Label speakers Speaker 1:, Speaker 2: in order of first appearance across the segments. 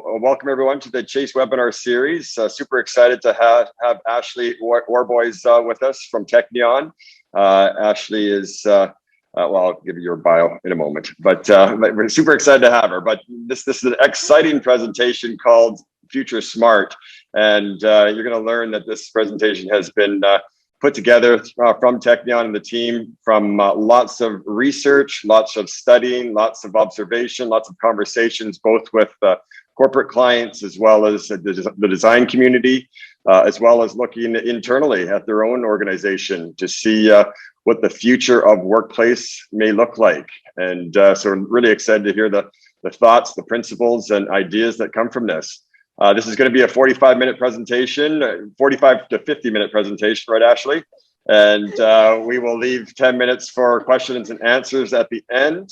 Speaker 1: welcome everyone to the Chase webinar series. Super excited to have Ashley Warboys with us from Teknion. Ashley is, well, I'll give you your bio in a moment, but we're super excited to have her. But this is an exciting presentation called Future Smart. And you're going to learn that this presentation has been put together from Teknion and the team from lots of research, lots of studying, lots of observation, lots of conversations, both with corporate clients as well as the design community, as well as looking internally at their own organization to see what the future of workplace may look like. And so I'm really excited to hear the thoughts, the principles and ideas that come from this. This is going to be a 45-minute presentation, 45 to 50-minute presentation, right, Ashley? And we will leave 10 minutes for questions and answers at the end.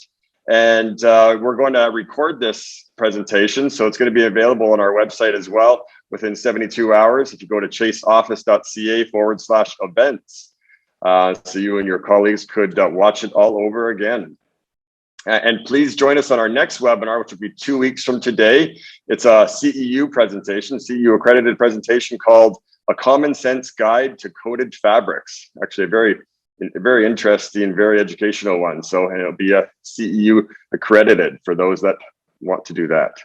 Speaker 1: And we're going to record this presentation, so it's going to be available on our website as well within 72 hours if you go to chaseoffice.ca/events. So you and your colleagues could watch it all over again. And please join us on our next webinar, which will be 2 weeks from today. It's a CEU presentation, CEU accredited presentation called A Common Sense Guide to Coated Fabrics. Actually, a very interesting, very educational one. So, and it'll be a CEU accredited for those that want to do that.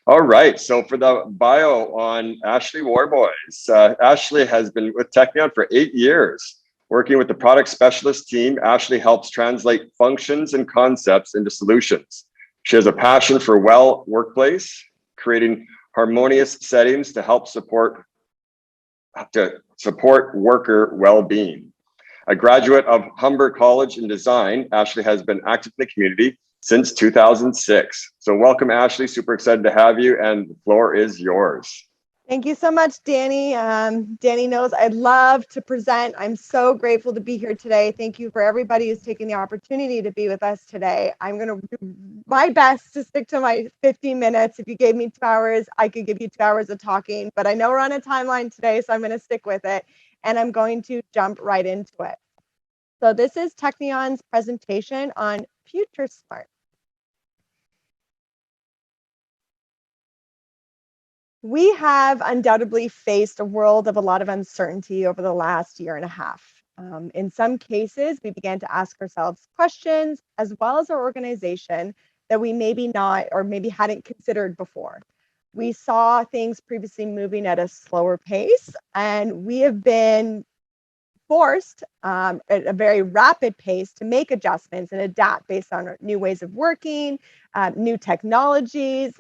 Speaker 1: All right, so for the bio on Ashley Warboys, Ashley has been with Teknion for 8 years. Working with the product specialist team, Ashley helps translate functions and concepts into solutions. She has a passion for workplace, creating harmonious settings to help support worker well-being. A graduate of Humber College in Design, Ashley has been active in the community since 2006. So welcome, Ashley. Super excited to have you, and the floor is yours.
Speaker 2: Thank you so much, Danny. Danny knows I love to present. I'm so grateful to be here today. Thank you for everybody who's taking the opportunity to be with us today. I'm going to do my best to stick to my 15 minutes. If you gave me 2 hours, I could give you 2 hours of talking, but I know we're on a timeline today, so I'm going to stick with it, and I'm going to jump right into it. So this is Teknion's presentation on Future Smart. We have undoubtedly faced a world of a lot of uncertainty over the last year and a half. In some cases, we began to ask ourselves questions, as well as our organization, that we maybe not or maybe hadn't considered before. We saw things previously moving at a slower pace, and we have been forced at a very rapid pace to make adjustments and adapt based on new ways of working, new technologies,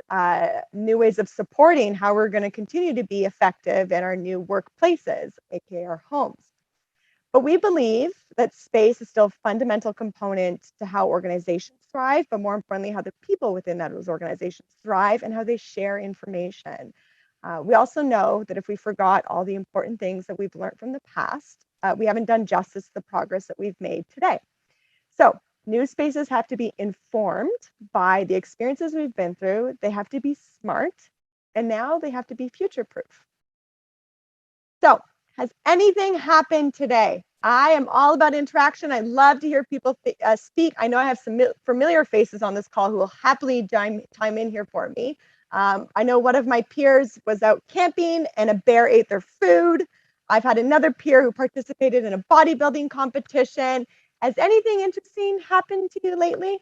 Speaker 2: new ways of supporting how we're going to continue to be effective in our new workplaces, aka our homes. But we believe that space is still a fundamental component to how organizations thrive, but more importantly, how the people within those organizations thrive and how they share information. We also know that if we forgot all the important things that we've learned from the past, we haven't done justice to the progress that we've made today. So new spaces have to be informed by the experiences we've been through. They have to be smart, and now they have to be future-proof. So has anything happened today? I am all about interaction. I love to hear people speak. I know I have some familiar faces on this call who will happily chime in here for me. I know one of my peers was out camping and a bear ate their food. I've had another peer who participated in a bodybuilding competition. Has anything interesting happened to you lately?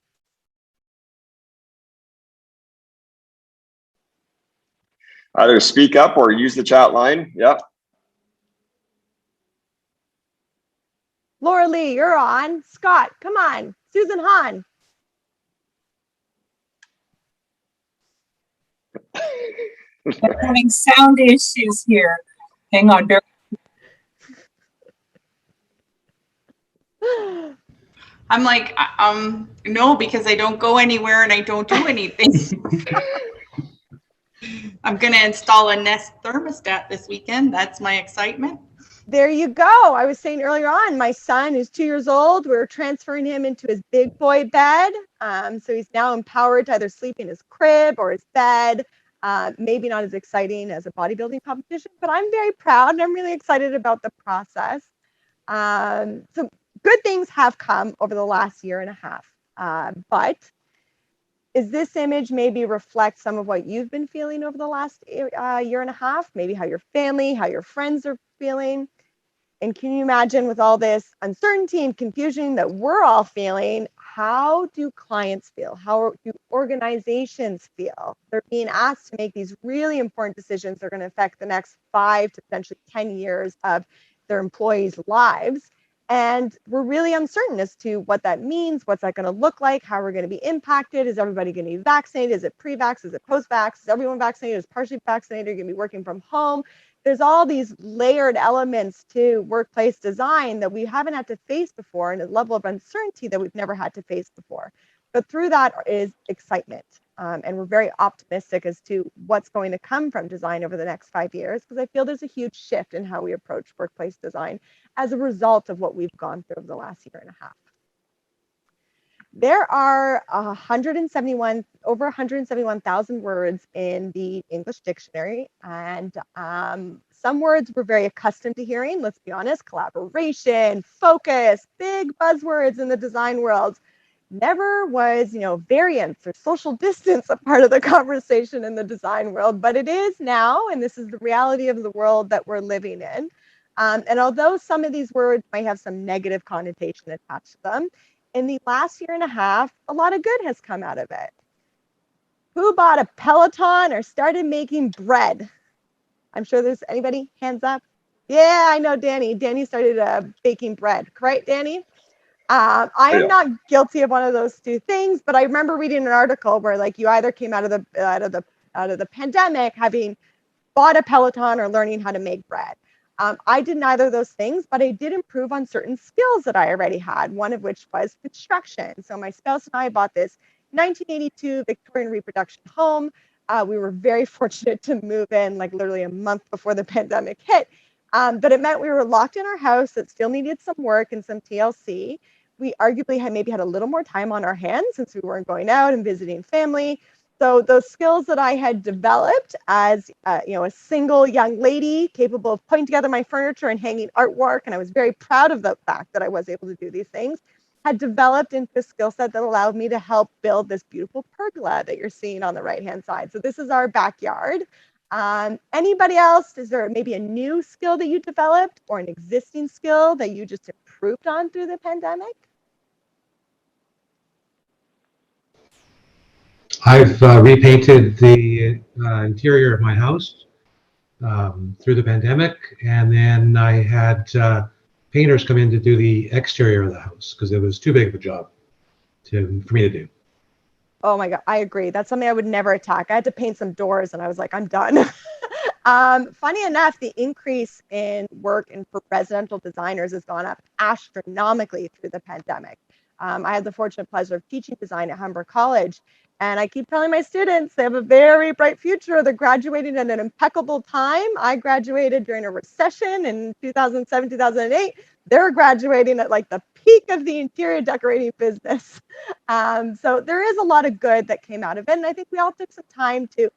Speaker 1: Either speak up or use the chat line. Yep.
Speaker 2: Laura Lee, you're on. Scott, come on. Susan Hahn.
Speaker 3: I'm having sound issues here. Hang on, bear.
Speaker 4: I'm like, no, because I don't go anywhere and I don't do anything. I'm going to install a Nest thermostat this weekend. That's my excitement.
Speaker 2: There you go. I was saying earlier on, my son, who's 2 years old, we're transferring him into his big boy bed. So he's now empowered to either sleep in his crib or his bed. Maybe not as exciting as a bodybuilding competition, but I'm very proud and I'm really excited about the process. So good things have come over the last year and a half, but Is this image maybe reflect some of what you've been feeling over the last year and a half? Maybe how your family, how your friends are feeling? And can you imagine, with all this uncertainty and confusion that we're all feeling, how do clients feel? How do organizations feel? They're being asked to make these really important decisions that are going to affect the next 5 to potentially 10 years of their employees' lives. And we're really uncertain as to what that means, what's that going to look like, how we're going to be impacted. Is everybody going to be vaccinated? Is it pre-vax? Is it post-vax? Is everyone vaccinated? Is partially vaccinated? Are you going to be working from home? There's all these layered elements to workplace design that we haven't had to face before, and a level of uncertainty that we've never had to face before. But through that is excitement. And we're very optimistic as to what's going to come from design over the next 5 years, because I feel there's a huge shift in how we approach workplace design as a result of what we've gone through over the last year and a half. There are over 171,000 words in the English dictionary, and some words we're very accustomed to hearing. Let's be honest: collaboration, focus, big buzzwords in the design world. Never was, variance or social distance a part of the conversation in the design world, but it is now, and this is the reality of the world that we're living in. And although some of these words might have some negative connotation attached to them, in the last year and a half, a lot of good has come out of it. Who bought a Peloton or started making bread? I'm sure there's anybody, hands up. Yeah, I know Danny. Danny started baking bread, correct, Danny? I am not guilty of one of those two things, but I remember reading an article where, like, you either came out of the pandemic having bought a Peloton or learning how to make bread. I did neither of those things, but I did improve on certain skills that I already had, one of which was construction. So my spouse and I bought this 1982 Victorian reproduction home. We were very fortunate to move in like literally a month before the pandemic hit. But it meant we were locked in our house that still needed some work and some TLC. We arguably had maybe had a little more time on our hands since we weren't going out and visiting family. So those skills that I had developed as a single young lady capable of putting together my furniture and hanging artwork, and I was very proud of the fact that I was able to do these things, had developed into a skill set that allowed me to help build this beautiful pergola that you're seeing on the right-hand side. So this is our backyard. Anybody else? Is there maybe a new skill that you developed or an existing skill that you just improved on through the pandemic?
Speaker 5: I've repainted the interior of my house through the pandemic, and then I had painters come in to do the exterior of the house because it was too big of a job for me to do.
Speaker 2: Oh my God, I agree. That's something I would never attack. I had to paint some doors and I was like, I'm done. Funny enough, the increase in work and for residential designers has gone up astronomically through the pandemic. I had the fortunate pleasure of teaching design at Humber College, and I keep telling my students they have a very bright future. They're graduating at an impeccable time. I graduated during a recession in 2007, 2008. They're graduating at like the peak of the interior decorating business. So there is a lot of good that came out of it. And I think we all took some time to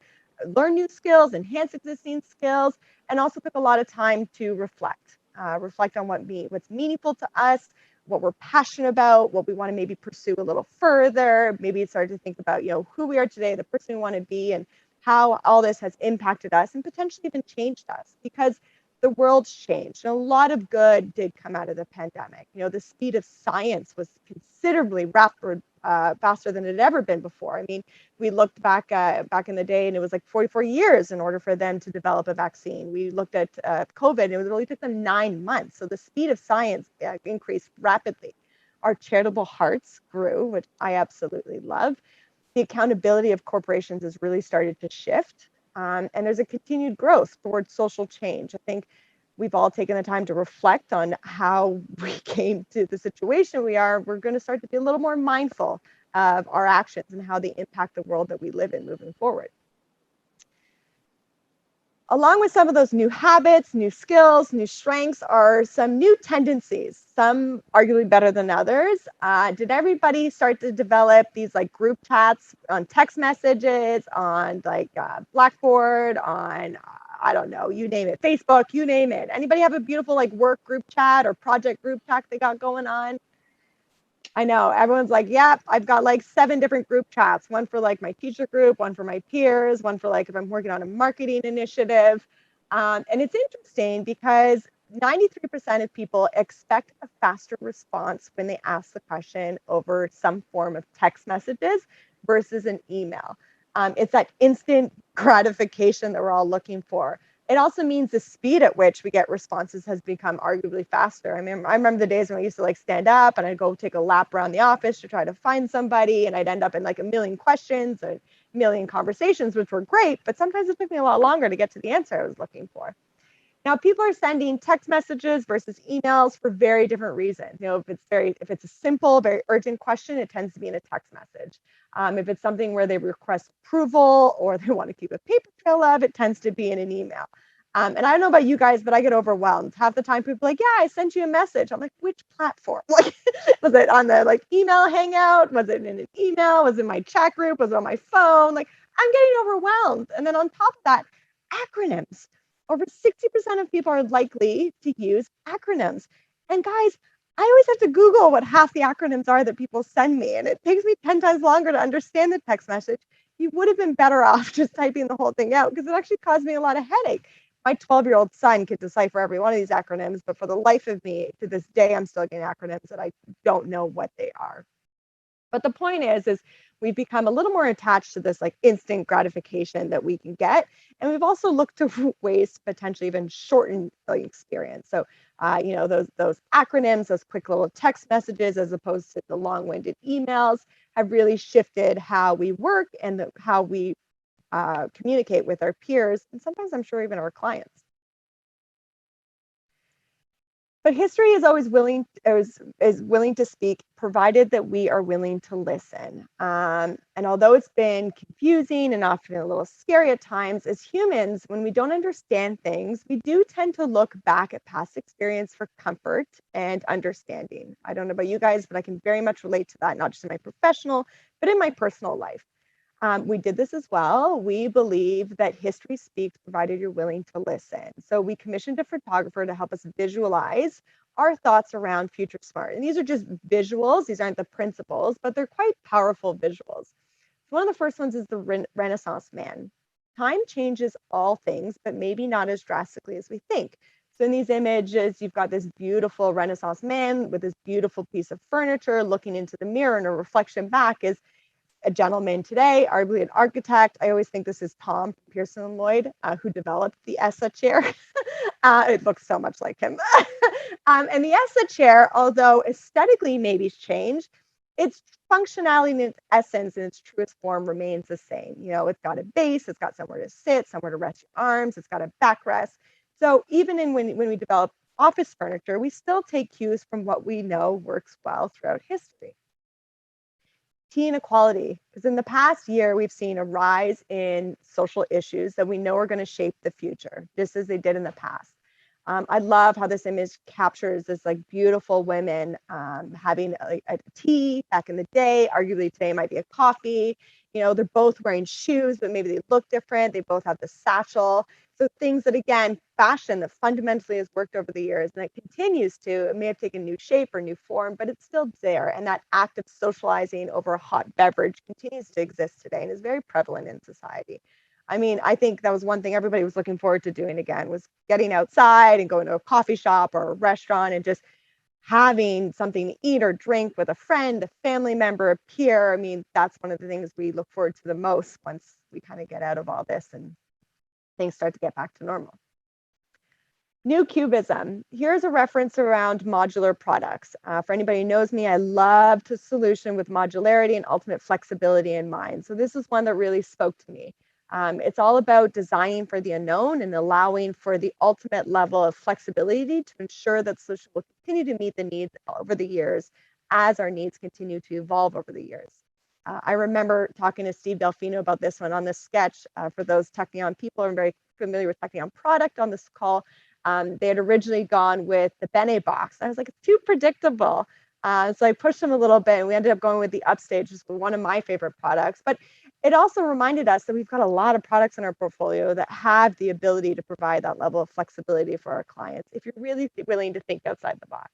Speaker 2: learn new skills, enhance existing skills, and also took a lot of time to reflect on what's meaningful to us, what we're passionate about, what we want to maybe pursue a little further. Maybe start to think about, who we are today, the person we want to be, and how all this has impacted us and potentially even changed us, because the world's changed. And a lot of good did come out of the pandemic. The speed of science was considerably rapid, faster than it had ever been before. I mean, we looked back in the day, and it was like 44 years in order for them to develop a vaccine. We looked at COVID, and it really took them 9 months. So the speed of science increased rapidly. Our charitable hearts grew, which I absolutely love. The accountability of corporations has really started to shift. And there's a continued growth towards social change. I think we've all taken the time to reflect on how we came to the situation we are. We're going to start to be a little more mindful of our actions and how they impact the world that we live in moving forward. Along with some of those new habits, new skills, new strengths are some new tendencies, some arguably better than others. Did everybody start to develop these like group chats on text messages, on like Blackboard, on, I don't know, you name it, Facebook, you name it. Anybody have a beautiful like work group chat or project group chat they got going on? I know everyone's like, yeah, I've got like 7 different group chats, one for like my teacher group, one for my peers, one for like if I'm working on a marketing initiative. And it's interesting because 93% of people expect a faster response when they ask the question over some form of text messages versus an email. It's that instant gratification that we're all looking for. It also means the speed at which we get responses has become arguably faster. I mean, I remember the days when I used to like stand up and I'd go take a lap around the office to try to find somebody, and I'd end up in like a million questions or a million conversations, which were great, but sometimes it took me a lot longer to get to the answer I was looking for. Now, people are sending text messages versus emails for very different reasons. You know, if it's a simple, very urgent question, it tends to be in a text message. If it's something where they request approval or they want to keep a paper trail of, it tends to be in an email. And I don't know about you guys, but I get overwhelmed. Half the time people are like, yeah, I sent you a message. I'm like, which platform? Like, was it on the like email hangout? Was it in an email? Was it in my chat group? Was it on my phone? Like, I'm getting overwhelmed. And then on top of that, acronyms. Over 60% of people are likely to use acronyms. And guys, I always have to Google what half the acronyms are that people send me, and it takes me 10 times longer to understand the text message. You would have been better off just typing the whole thing out, because it actually caused me a lot of headache. My 12-year-old son can decipher every one of these acronyms, but for the life of me, to this day, I'm still getting acronyms that I don't know what they are. But the point is we've become a little more attached to this like instant gratification that we can get. And we've also looked to ways to potentially even shorten the experience. So, you know, those acronyms, those quick little text messages, as opposed to the long-winded emails, have really shifted how we work and how we communicate with our peers, and sometimes I'm sure even our clients. But history is always willing to speak, provided that we are willing to listen. And although it's been confusing and often a little scary at times, as humans, when we don't understand things, we do tend to look back at past experience for comfort and understanding. I don't know about you guys, but I can very much relate to that, not just in my professional, but in my personal life. We did this as well. We believe that history speaks provided you're willing to listen. So we commissioned a photographer to help us visualize our thoughts around Future Smart. And these are just visuals. These aren't the principles, but they're quite powerful visuals. One of the first ones is the Renaissance man. Time changes all things, but maybe not as drastically as we think. So in these images, you've got this beautiful Renaissance man with this beautiful piece of furniture looking into the mirror, and a reflection back is a gentleman today, arguably an architect. I always think this is Tom Pearson and Lloyd, who developed the ESSA chair. It looks so much like him. And the ESSA chair, although aesthetically maybe changed, its functionality in its essence, in its truest form, remains the same. You know, it's got a base, it's got somewhere to sit, somewhere to rest your arms, it's got a backrest. So even when we develop office furniture, we still take cues from what we know works well throughout history. Teen equality, because in the past year, we've seen a rise in social issues that we know are going to shape the future, just as they did in the past. I love how this image captures this like beautiful women having a tea back in the day. Arguably today might be a coffee. You know, they're both wearing shoes, but maybe they look different. They both have the satchel. So things that, again, fashion that fundamentally has worked over the years, and it continues to. It may have taken new shape or new form, but it's still there. And that act of socializing over a hot beverage continues to exist today and is very prevalent in society. I mean, I think that was one thing everybody was looking forward to doing again, was getting outside and going to a coffee shop or a restaurant and just having something to eat or drink with a friend, a family member, a peer. I mean, that's one of the things we look forward to the most once we kind of get out of all this and things start to get back to normal. New Cubism. Here's a reference around modular products. For anybody who knows me, I love to solution with modularity and ultimate flexibility in mind. So this is one that really spoke to me. It's all about designing for the unknown and allowing for the ultimate level of flexibility to ensure that solution will continue to meet the needs over the years as our needs continue to evolve over the years. I remember talking to Steve Delfino about this one on this sketch. For those Teknion people who are very familiar with Teknion product on this call, they had originally gone with the Bene box. I was like, it's too predictable. So I pushed them a little bit, and we ended up going with the Upstage, which is one of my favorite products. But it also reminded us that we've got a lot of products in our portfolio that have the ability to provide that level of flexibility for our clients if you're really willing to think outside the box.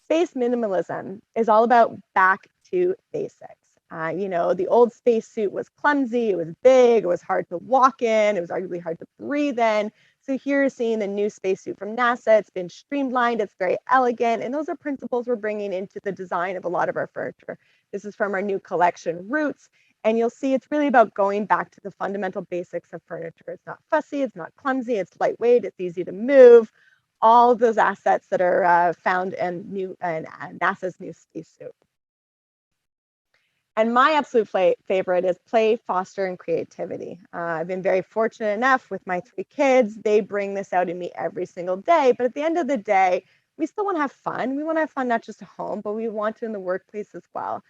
Speaker 2: Space minimalism is all about back to basics. The old spacesuit was clumsy, it was big, it was hard to walk in, it was arguably hard to breathe in. So here you're seeing the new spacesuit from NASA. It's been streamlined, it's very elegant, and those are principles we're bringing into the design of a lot of our furniture. This is from our new collection, Roots, and you'll see it's really about going back to the fundamental basics of furniture. It's not fussy, it's not clumsy, it's lightweight, it's easy to move. All of those assets that are found in NASA's new spacesuit. And my absolute favorite is play, foster, and creativity. I've been very fortunate enough with my 3 kids. They bring this out in me every single day. But at the end of the day, we still want to have fun. We want to have fun not just at home, but we want to in the workplace as well.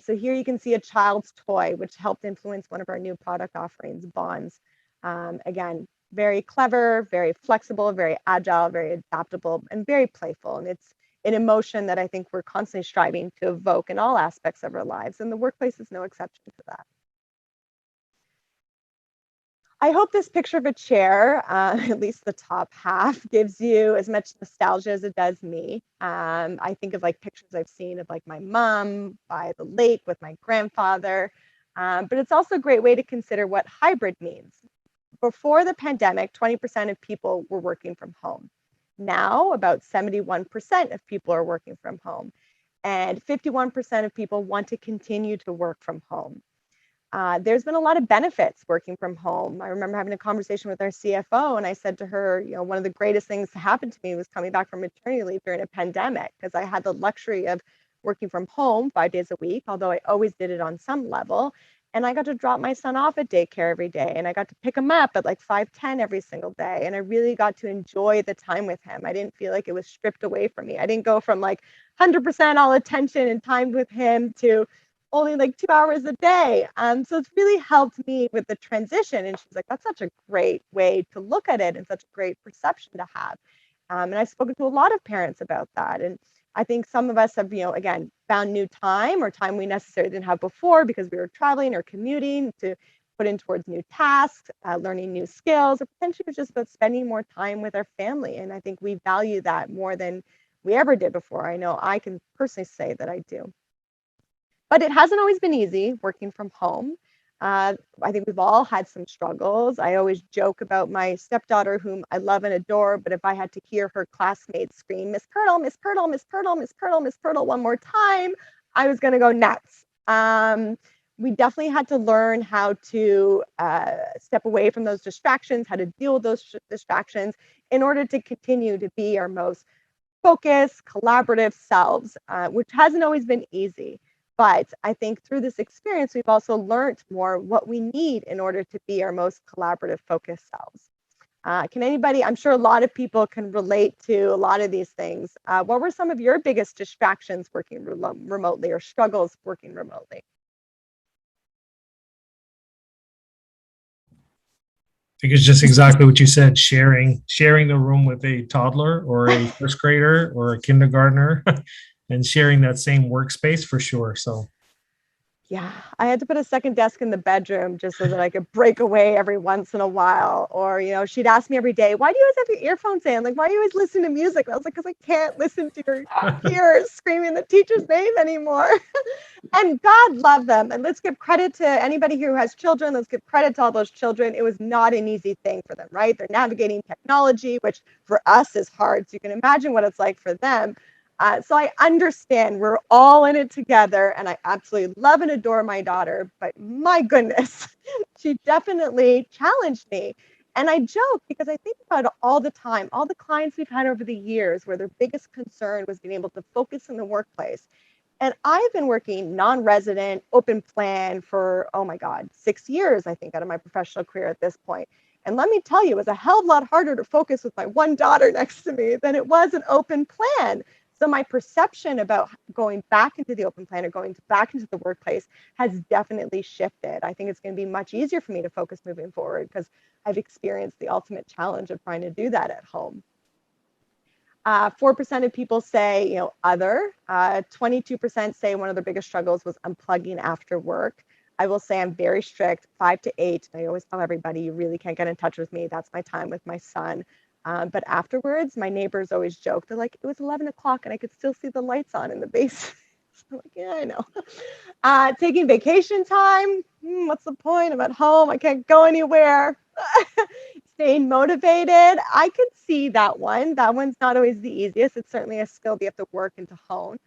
Speaker 2: So here you can see a child's toy, which helped influence one of our new product offerings, Bonds. Again, very clever, very flexible, very agile, very adaptable, and very playful. And it's an emotion that I think we're constantly striving to evoke in all aspects of our lives, and the workplace is no exception to that. I hope this picture of a chair, at least the top half, gives you as much nostalgia as it does me. I think of like pictures I've seen of like my mom by the lake with my grandfather, but it's also a great way to consider what hybrid means. Before the pandemic, 20% of people were working from home. Now, about 71% of people are working from home, and 51% of people want to continue to work from home. There's been a lot of benefits working from home. I remember having a conversation with our CFO, and I said to her, one of the greatest things to happen to me was coming back from maternity leave during a pandemic, because I had the luxury of working from home 5 days a week, although I always did it on some level. And I got to drop my son off at daycare every day, and I got to pick him up at like 5:10 every single day. And I really got to enjoy the time with him. I didn't feel like it was stripped away from me. I didn't go from like 100% all attention and time with him to only like 2 hours a day. So it's really helped me with the transition. And she's like, that's such a great way to look at it and such a great perception to have. And I've spoken to a lot of parents about that. And I think some of us have, again, found new time or time we necessarily didn't have before because we were traveling or commuting to put in towards new tasks, learning new skills, or potentially it was just about spending more time with our family. And I think we value that more than we ever did before. I know I can personally say that I do. But it hasn't always been easy working from home. I think we've all had some struggles. I always joke about my stepdaughter, whom I love and adore, but if I had to hear her classmates scream, Miss Purtle, Miss Purtle, Miss Purtle, Miss Purtle, Miss Purtle one more time, I was going to go nuts. We definitely had to learn how to step away from those distractions, how to deal with those distractions in order to continue to be our most focused, collaborative selves, which hasn't always been easy. But I think through this experience, we've also learned more what we need in order to be our most collaborative, focused selves. Can anybody, I'm sure a lot of people can relate to a lot of these things. What were some of your biggest distractions working remotely or struggles working remotely?
Speaker 6: I think it's just exactly what you said, sharing the room with a toddler or a first grader or a kindergartner. And sharing that same workspace for sure. So
Speaker 2: yeah, I had to put a second desk in the bedroom just so that I could break away every once in a while. Or, she'd ask me every day, why do you always have your earphones in? Like, why do you always listen to music? And I was like, because I can't listen to your peers screaming the teacher's name anymore. And God love them. And let's give credit to anybody here who has children. Let's give credit to all those children. It was not an easy thing for them, right? They're navigating technology, which for us is hard. So you can imagine what it's like for them. So I understand we're all in it together, and I absolutely love and adore my daughter, but my goodness, she definitely challenged me. And I joke because I think about it all the time, all the clients we've had over the years where their biggest concern was being able to focus in the workplace. And I've been working non-resident, open plan for, oh my God, 6 years, I think, out of my professional career at this point. And let me tell you, it was a hell of a lot harder to focus with my one daughter next to me than it was an open plan. So my perception about going back into the open plan or going back into the workplace has definitely shifted. I think it's going to be much easier for me to focus moving forward because I've experienced the ultimate challenge of trying to do that at home. 4% of people say, other. 22% say one of their biggest struggles was unplugging after work. I will say I'm very strict, 5 to 8. I always tell everybody, you really can't get in touch with me. That's my time with my son. But afterwards, my neighbors always joke. They're like, it was 11 o'clock and I could still see the lights on in the basement. I'm like, yeah, I know. Taking vacation time. What's the point? I'm at home. I can't go anywhere. Staying motivated. I could see that one. That one's not always the easiest. It's certainly a skill that you have to work and to hone.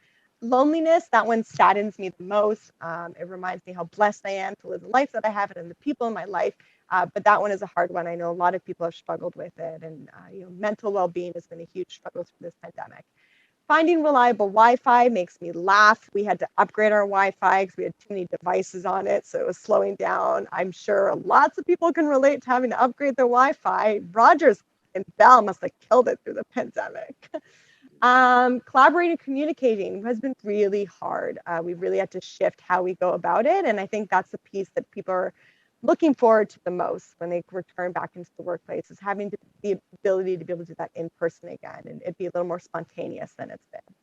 Speaker 2: Loneliness, that one saddens me the most. It reminds me how blessed I am to live the life that I have and the people in my life. But that one is a hard one. I know a lot of people have struggled with it, and mental well-being has been a huge struggle through this pandemic. Finding reliable Wi-Fi makes me laugh. We had to upgrade our Wi-Fi because we had too many devices on it, so it was slowing down. I'm sure lots of people can relate to having to upgrade their Wi-Fi. Rogers and Bell must have killed it through the pandemic. Collaborating and communicating has been really hard. We really had to shift how we go about it, and I think that's the piece that people are looking forward to the most when they return back into the workplace, is having the ability to be able to do that in person again, and it'd be a little more spontaneous than it's been.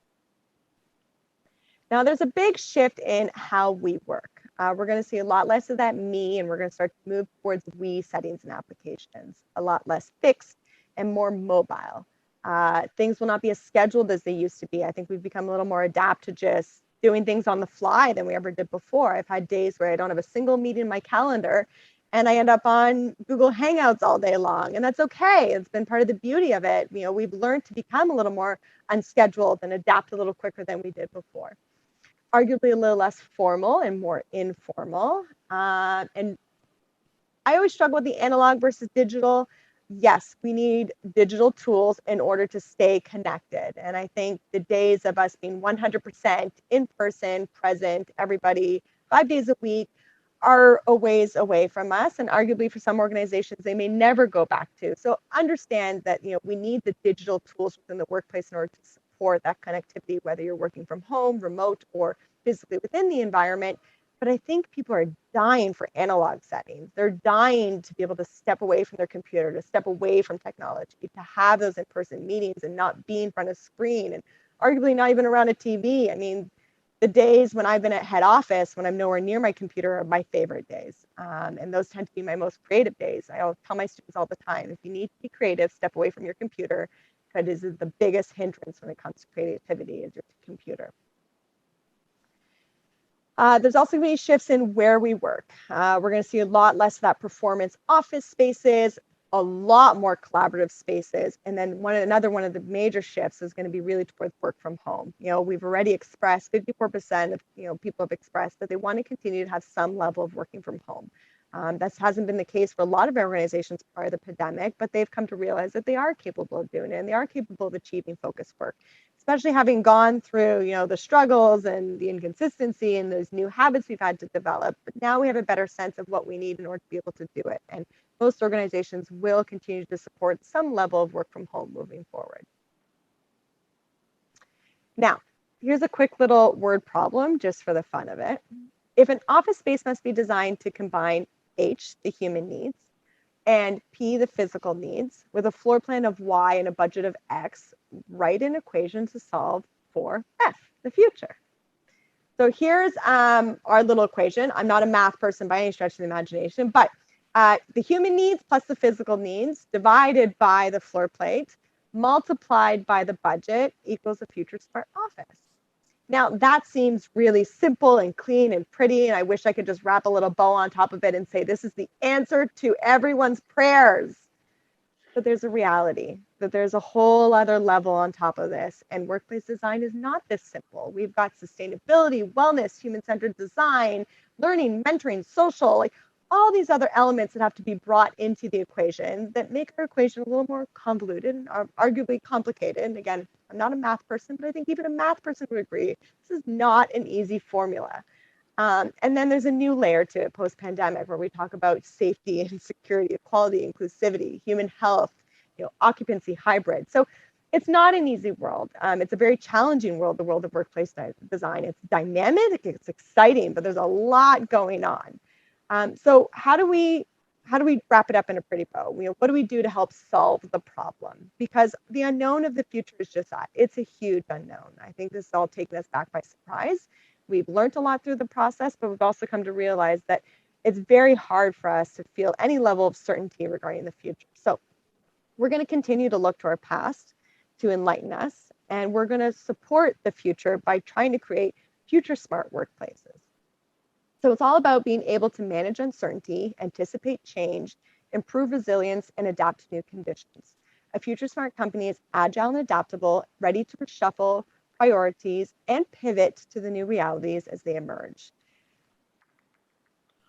Speaker 2: Now, there's a big shift in how we work. We're going to see a lot less of that me, and we're going to start to move towards we settings and applications, a lot less fixed and more mobile. Things will not be as scheduled as they used to be. I think we've become a little more adept to just doing things on the fly than we ever did before. I've had days where I don't have a single meeting in my calendar and I end up on Google Hangouts all day long, and that's okay. It's been part of the beauty of it. We've learned to become a little more unscheduled and adapt a little quicker than we did before. Arguably a little less formal and more informal. And I always struggle with the analog versus digital. Yes, we need digital tools in order to stay connected. And I think the days of us being 100% in person, present, everybody 5 days a week are a ways away from us. And arguably for some organizations, they may never go back to. So understand that we need the digital tools within the workplace in order to support that connectivity, whether you're working from home, remote, or physically within the environment. But I think people are dying for analog settings. They're dying to be able to step away from their computer, to step away from technology, to have those in-person meetings and not be in front of a screen, and arguably not even around a TV. I mean, the days when I've been at head office, when I'm nowhere near my computer, are my favorite days. And those tend to be my most creative days. I tell my students all the time, if you need to be creative, step away from your computer, because this is the biggest hindrance when it comes to creativity, is your computer. There's also going to be shifts in where we work. We're going to see a lot less of that performance office spaces, a lot more collaborative spaces. And then another one of the major shifts is going to be really towards work from home. We've already expressed, 54% of people have expressed that they want to continue to have some level of working from home. That hasn't been the case for a lot of organizations prior to the pandemic, but they've come to realize that they are capable of doing it, and they are capable of achieving focused work, especially having gone through, the struggles and the inconsistency and those new habits we've had to develop. But now we have a better sense of what we need in order to be able to do it. And most organizations will continue to support some level of work from home moving forward. Now, here's a quick little word problem just for the fun of it. If an office space must be designed to combine H, the human needs, and P, the physical needs, with a floor plan of Y and a budget of X, write an equation to solve for F, the future. So here's our little equation. I'm not a math person by any stretch of the imagination, but the human needs plus the physical needs divided by the floor plate multiplied by the budget equals a future smart office. Now, that seems really simple and clean and pretty, and I wish I could just wrap a little bow on top of it and say this is the answer to everyone's prayers. But there's a reality, that there's a whole other level on top of this, and workplace design is not this simple. We've got sustainability, wellness, human-centered design, learning, mentoring, social, all these other elements that have to be brought into the equation that make our equation a little more convoluted and arguably complicated. And again, I'm not a math person, but I think even a math person would agree this is not an easy formula. And then there's a new layer to it post-pandemic where we talk about safety and security, equality, inclusivity, human health, occupancy, hybrid. So it's not an easy world. It's a very challenging world, the world of workplace design. It's dynamic, it's exciting, but there's a lot going on. So how do we wrap it up in a pretty bow? What do we do to help solve the problem? Because the unknown of the future is just that. It's a huge unknown. I think this is all taking us back by surprise. We've learned a lot through the process, but we've also come to realize that it's very hard for us to feel any level of certainty regarding the future. So We're going to continue to look to our past to enlighten us, and we're going to support the future by trying to create future smart workplaces. So it's all about being able to manage uncertainty, anticipate change, improve resilience, and adapt to new conditions. A future smart company is agile and adaptable, ready to reshuffle priorities and pivot to the new realities as they emerge.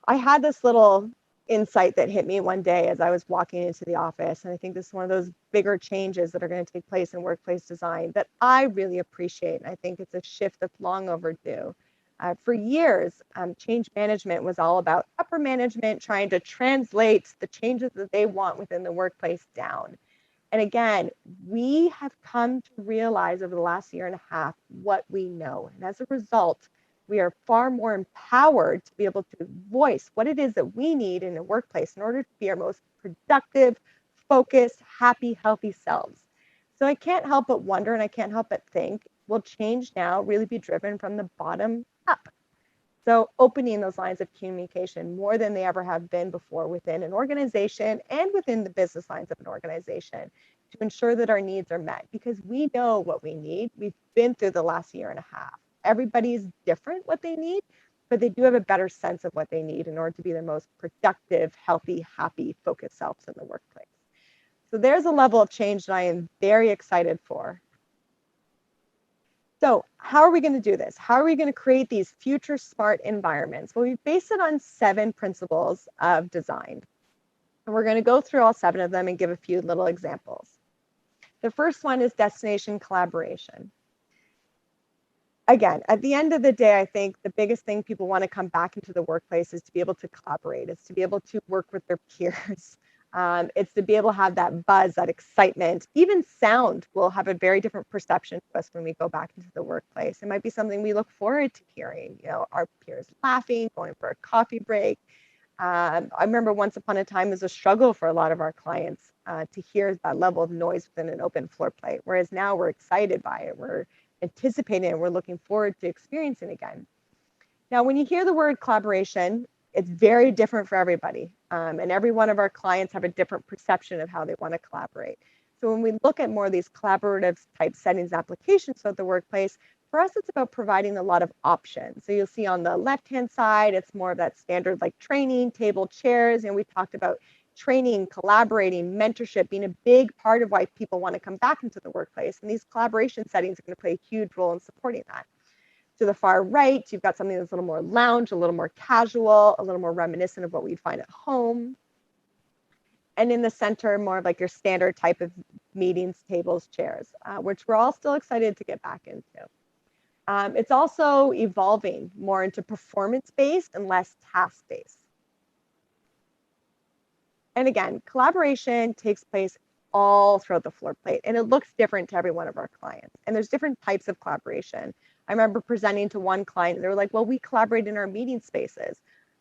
Speaker 2: I had this little insight that hit me one day as I was walking into the office, and I think this is one of those bigger changes that are going to take place in workplace design that I really appreciate. And I think it's a shift that's long overdue. For years, change management was all about upper management trying to translate the changes that they want within the workplace down. And again, we have come to realize over the last year and a half what we know. And as a result, we are far more empowered to be able to voice what it is that we need in a workplace in order to be our most productive, focused, happy, healthy selves. So I can't help but wonder, and I can't help but think, will change now really be driven from the bottom up? So opening those lines of communication more than they ever have been before within an organization and within the business lines of an organization to ensure that our needs are met, because we know what we need. We've been through the last year and a half. Everybody's different what they need, but they do have a better sense of what they need in order to be their most productive, healthy, happy, focused selves in the workplace. So there's a level of change that I am very excited for. So how are we going to do this? How are we going to create these future smart environments? Well, we base it on 7 principles of design. And we're going to go through all 7 of them and give a few little examples. The first one is destination collaboration. Again, at the end of the day, I think the biggest thing people want to come back into the workplace is to be able to collaborate. It's to be able to work with their peers. It's to be able to have that buzz, that excitement. Even sound will have a very different perception to us when we go back into the workplace. It might be something we look forward to hearing, our peers laughing, going for a coffee break. I remember once upon a time it was a struggle for a lot of our clients to hear that level of noise within an open floor plate, whereas now we're excited by it. We're anticipating it. We're looking forward to experiencing it again. Now, when you hear the word collaboration, it's very different for everybody. And every one of our clients have a different perception of how they want to collaborate. So when we look at more of these collaborative type settings applications at the workplace, for us, it's about providing a lot of options. So you'll see on the left-hand side, it's more of that standard like training, table, chairs. And we talked about training, collaborating, mentorship being a big part of why people want to come back into the workplace. And these collaboration settings are going to play a huge role in supporting that. To the far right, you've got something that's a little more lounge, a little more casual, a little more reminiscent of what we'd find at home. And in the center, more of like your standard type of meetings, tables, chairs, which we're all still excited to get back into. It's also evolving more into performance-based and less task-based. And again, collaboration takes place all throughout the floor plate, and it looks different to every one of our clients. And there's different types of collaboration. I remember presenting to one client, they were like, well, we collaborate in our meeting spaces.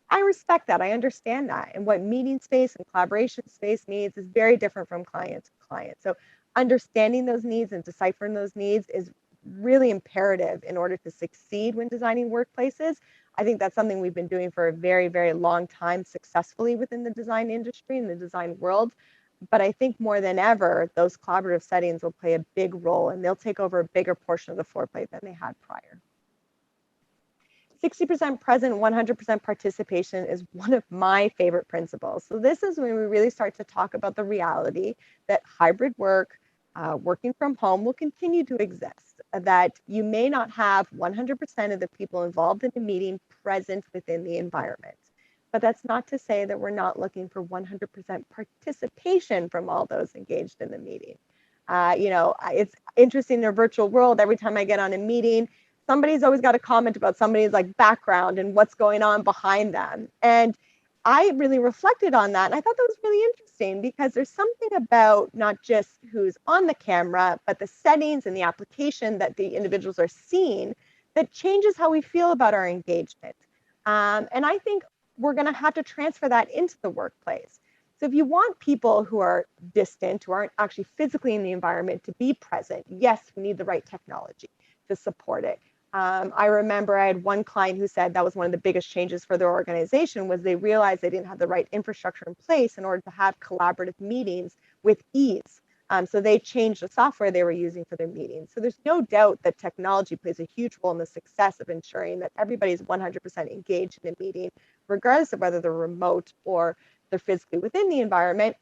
Speaker 2: I respect that. I understand that. And what meeting space and collaboration space means is very different from client to client. So understanding those needs and deciphering those needs is really imperative in order to succeed when designing workplaces. I think that's something we've been doing for a very, very long time successfully within the design industry and the design world. But I think more than ever, those collaborative settings will play a big role, and they'll take over a bigger portion of the floor plate than they had prior. 60% present, 100% participation is one of my favorite principles. So this is when we really start to talk about the reality that hybrid work, working from home will continue to exist, that you may not have 100% of the people involved in a meeting present within the environment. But that's not to say that we're not looking for 100% participation from all those engaged in the meeting. It's interesting in a virtual world, every time I get on a meeting, somebody's always got a comment about somebody's like background and what's going on behind them. And I really reflected on that. And I thought that was really interesting because there's something about not just who's on the camera, but the settings and the application that the individuals are seeing that changes how we feel about our engagement. And I think we're going to have to transfer that into the workplace. So if you want people who are distant, who aren't actually physically in the environment to be present, yes, we need the right technology to support it. I remember I had one client who said that was one of the biggest changes for their organization was they realized they didn't have the right infrastructure in place in order to have collaborative meetings with ease. So they changed the software they were using for their meetings. So there's no doubt that technology plays a huge role in the success of ensuring that everybody's 100% engaged in a meeting, regardless of whether they're remote or they're physically within the environment.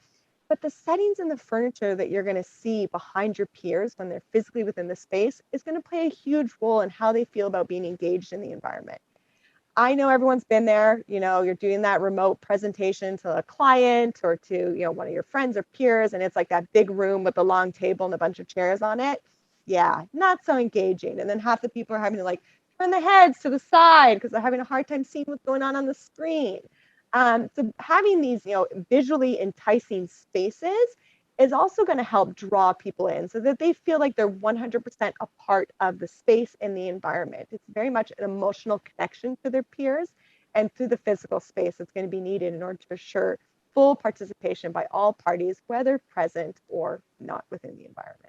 Speaker 2: But the settings and the furniture that you're going to see behind your peers when they're physically within the space is going to play a huge role in how they feel about being engaged in the environment. I know everyone's been there. You're doing that remote presentation to a client or to, one of your friends or peers, and it's like that big room with a long table and a bunch of chairs on it. Yeah, not so engaging. And then half the people are having to turn their heads to the side because they're having a hard time seeing what's going on the screen. So having these, visually enticing spaces is also going to help draw people in so that they feel like they're 100% a part of the space and the environment. It's very much an emotional connection to their peers and through the physical space that's going to be needed in order to assure full participation by all parties, whether present or not within the environment.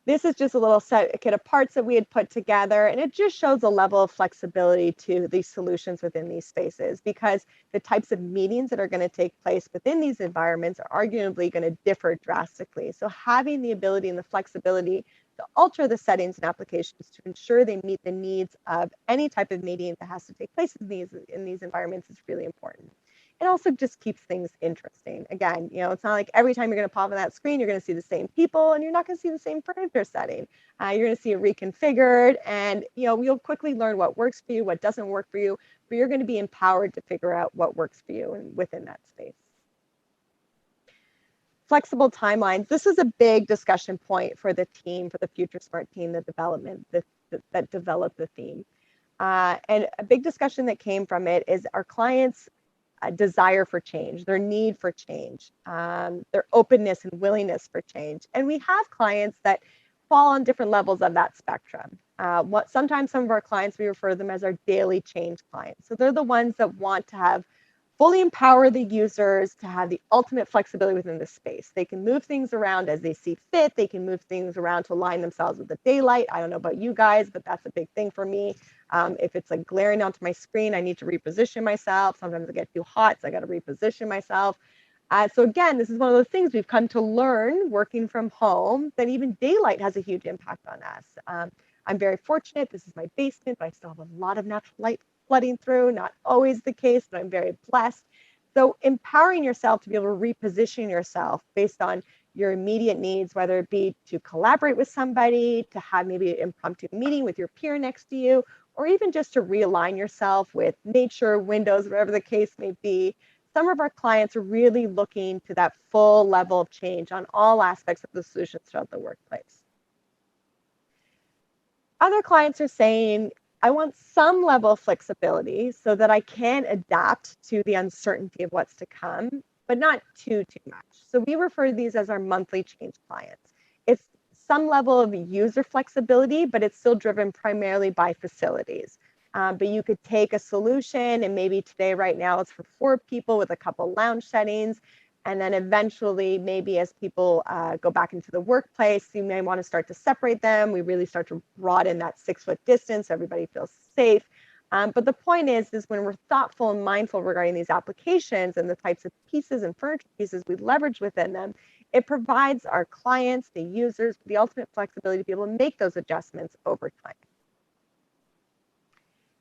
Speaker 2: This is just a little set of parts that we had put together, and it just shows a level of flexibility to these solutions within these spaces, because the types of meetings that are going to take place within these environments are arguably going to differ drastically. So having the ability and the flexibility to alter the settings and applications to ensure they meet the needs of any type of meeting that has to take place in these environments is really important. It also just keeps things interesting. Again, it's not like every time you're going to pop on that screen, you're going to see the same people and you're not going to see the same furniture setting. You're going to see it reconfigured, and you'll quickly learn what works for you, what doesn't work for you, but you're going to be empowered to figure out what works for you and within that space. Flexible timelines. This is a big discussion point for the team, for the Future Smart team, that developed the theme. And a big discussion that came from it is our clients' desire for change, their need for change, their openness and willingness for change. And we have clients that fall on different levels of that spectrum. Sometimes some of our clients, we refer to them as our daily change clients. So they're the ones that want to fully empower the users to have the ultimate flexibility within the space. They can move things around as they see fit. They can move things around to align themselves with the daylight. I don't know about you guys, but that's a big thing for me. If it's glaring onto my screen, I need to reposition myself. Sometimes I get too hot, so I got to reposition myself. So again, this is one of those things we've come to learn working from home, that even daylight has a huge impact on us. I'm very fortunate. This is my basement, but I still have a lot of natural light flooding through. Not always the case, but I'm very blessed. So empowering yourself to be able to reposition yourself based on your immediate needs, whether it be to collaborate with somebody, to have maybe an impromptu meeting with your peer next to you, or even just to realign yourself with nature, windows, whatever the case may be. Some of our clients are really looking to that full level of change on all aspects of the solutions throughout the workplace. Other clients are saying, I want some level of flexibility so that I can adapt to the uncertainty of what's to come, but not too much. So we refer to these as our monthly change clients. It's some level of user flexibility, but it's still driven primarily by facilities. But you could take a solution, and maybe today, right now, it's for 4 people with a couple lounge settings. And then eventually, maybe as people go back into the workplace, you may want to start to separate them. We really start to broaden that 6-foot distance so everybody feels safe. But the point is when we're thoughtful and mindful regarding these applications and the types of pieces and furniture pieces we leverage within them, it provides our clients, the users, the ultimate flexibility to be able to make those adjustments over time.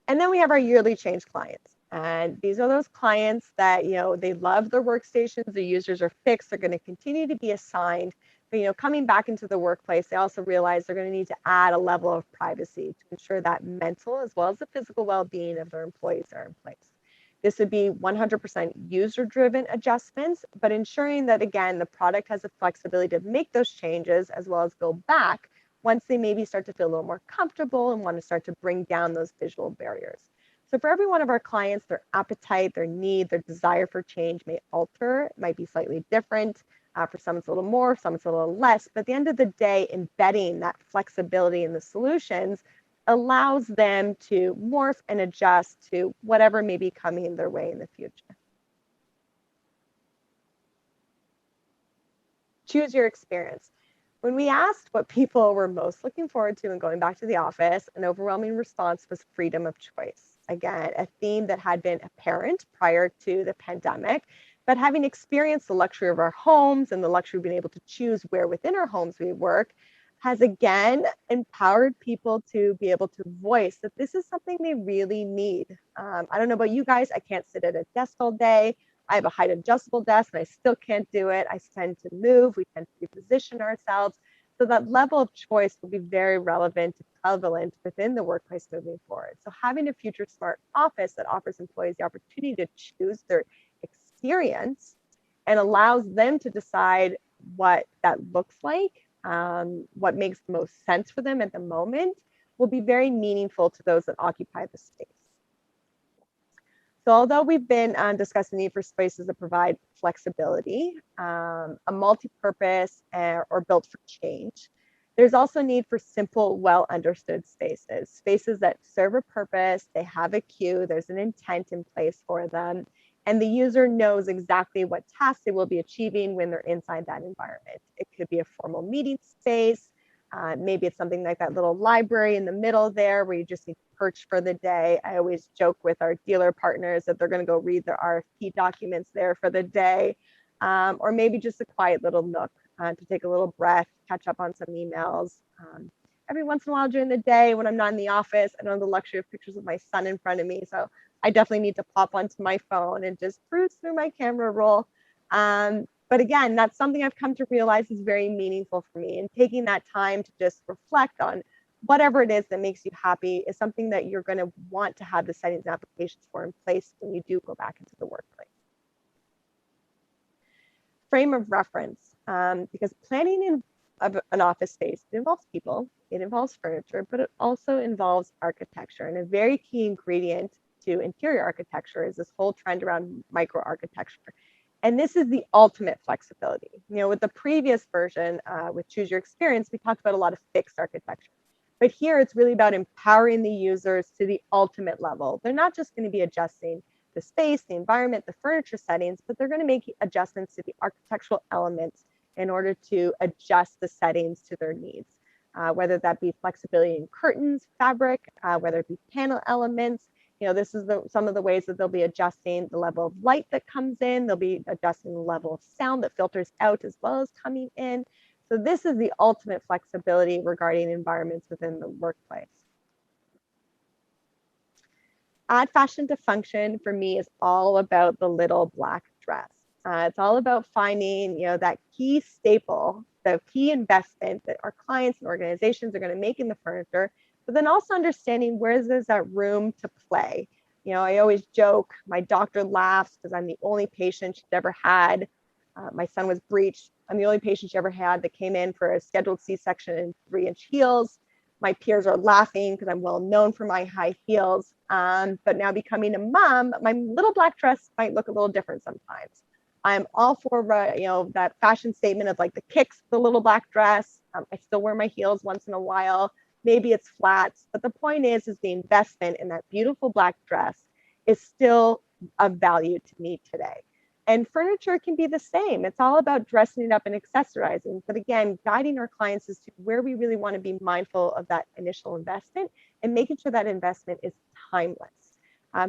Speaker 2: And then we have our yearly change clients. And these are those clients that, they love their workstations, the users are fixed, they're going to continue to be assigned. But, coming back into the workplace, they also realize they're going to need to add a level of privacy to ensure that mental as well as the physical well-being of their employees are in place. This would be 100% user-driven adjustments, but ensuring that, again, the product has the flexibility to make those changes as well as go back once they maybe start to feel a little more comfortable and want to start to bring down those visual barriers. So for every one of our clients, their appetite, their need, their desire for change may alter. It might be slightly different. For some, it's a little more, some it's a little less. But at the end of the day, embedding that flexibility in the solutions allows them to morph and adjust to whatever may be coming their way in the future. Choose your experience. When we asked what people were most looking forward to in going back to the office, an overwhelming response was freedom of choice. Again, a theme that had been apparent prior to the pandemic, But having experienced the luxury of our homes and the luxury of being able to choose where within our homes we work has again empowered people to be able to voice that this is something they really need. I don't know about you guys, I can't sit at a desk all day. I have a height adjustable desk and I still can't do it. I tend to move, we tend to reposition ourselves. So that level of choice will be very relevant and prevalent within the workplace moving forward. So having a future smart office that offers employees the opportunity to choose their experience and allows them to decide what that looks like, what makes the most sense for them at the moment, will be very meaningful to those that occupy the space. So although we've been discussing the need for spaces that provide flexibility, a multi-purpose or built for change, there's also need for simple, well-understood spaces, spaces that serve a purpose, they have a cue, there's an intent in place for them, and the user knows exactly what tasks they will be achieving when they're inside that environment. It could be a formal meeting space, maybe it's something like that little library in the middle there where you just need to perch for the day. I always joke with our dealer partners that they're going to go read their RFP documents there for the day, or maybe just a quiet little nook to take a little breath, catch up on some emails. Every once in a while during the day when I'm not in the office, I don't have the luxury of pictures of my son in front of me, so I definitely need to pop onto my phone and just cruise through my camera roll. But again, that's something I've come to realize is very meaningful for me. And taking that time to just reflect on whatever it is that makes you happy is something that you're going to want to have the settings and applications for in place when you do go back into the workplace. Frame of reference, because planning in an office space, it involves people, it involves furniture, but it also involves architecture. And a very key ingredient to interior architecture is this whole trend around micro-architecture. And this is the ultimate flexibility. You know, with the previous version, with Choose Your Experience, we talked about a lot of fixed architecture. But here it's really about empowering the users to the ultimate level. They're not just going to be adjusting the space, the environment, the furniture settings, but they're going to make adjustments to the architectural elements in order to adjust the settings to their needs. Whether that be flexibility in curtains, fabric, whether it be panel elements. You know, this is some of the ways that they'll be adjusting the level of light that comes in. They'll be adjusting the level of sound that filters out as well as coming in. So this is the ultimate flexibility regarding environments within the workplace. Add fashion to function for me is all about the little black dress. It's all about finding, you know, that key staple, the key investment that our clients and organizations are going to make in the furniture, but then also understanding where there's that room to play. You know, I always joke, my doctor laughs because I'm the only patient she's ever had. My son was breached. I'm the only patient she ever had that came in for a scheduled C-section in 3-inch heels. My peers are laughing because I'm well known for my high heels. But now becoming a mom, my little black dress might look a little different sometimes. I'm all for, you know, that fashion statement of like the kicks, the little black dress. I still wear my heels once in a while. Maybe it's flats, but the point is the investment in that beautiful black dress is still of value to me today. And furniture can be the same. It's all about dressing it up and accessorizing. But again, guiding our clients as to where we really want to be mindful of that initial investment and making sure that investment is timeless.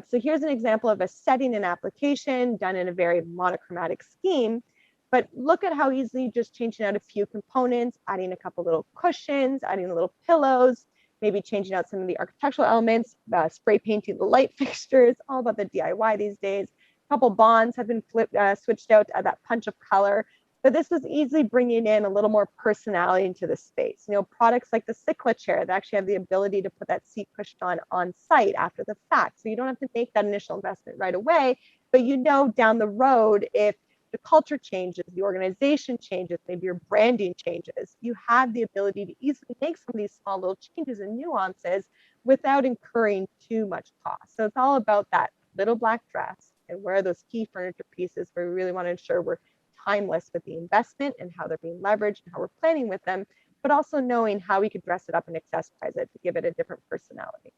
Speaker 2: So here's an example of a setting and application done in a very monochromatic scheme. But look at how easily just changing out a few components, adding a couple little cushions, adding little pillows, maybe changing out some of the architectural elements, spray painting the light fixtures, all about the DIY these days. A couple bonds have been switched out to that punch of color. But this was easily bringing in a little more personality into the space. You know, products like the Cycla chair that actually have the ability to put that seat cushion on site after the fact. So you don't have to make that initial investment right away, but you know down the road, if the culture changes, the organization changes, maybe your branding changes, you have the ability to easily make some of these small little changes and nuances without incurring too much cost. So it's all about that little black dress and where are those key furniture pieces where we really want to ensure we're timeless with the investment and how they're being leveraged and how we're planning with them, but also knowing how we could dress it up and accessorize it to give it a different personality.